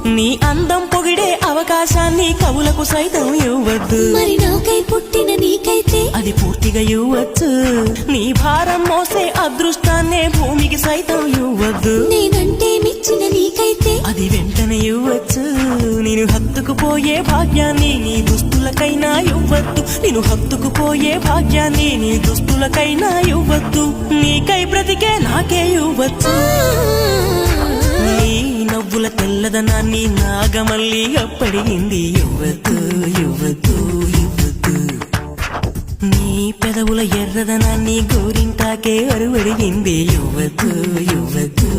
నీ అందం పొగిడే అవకాశాన్ని కవులకు సైతం ఇవ్వద్దు. మరి నాకై పుట్టిన నీకైతే అది పూర్తిగా ఇవ్వచ్చు. నీ భారం మోసే అదృష్టాన్నే భూమికి సైతం ఇవ్వద్దు. నేనంటే మెచ్చిన నీకైతే అది వెంటనే ఇవ్వచ్చు. నేను హత్తుకుపోయే భాగ్యాన్ని నీ దుస్తులకైనా ఇవ్వద్దు. నేను హత్తుకుపోయే భాగ్యాన్ని నీ దుస్తులకైనా ఇవ్వద్దు. నీకై బ్రతికే నాకే ఇవ్వచ్చు. నీ నవ్వుల తెల్లదనాన్ని నాగమల్లి అప్పడిగింది. ఇవ్వద్దు ఇవ్వద్దు ఇవ్వద్దు. నీ పెదవుల ఎర్రదనాన్ని గోరింటాకే అరువడిగింది. ఇవ్వద్దు ఇవ్వద్దు.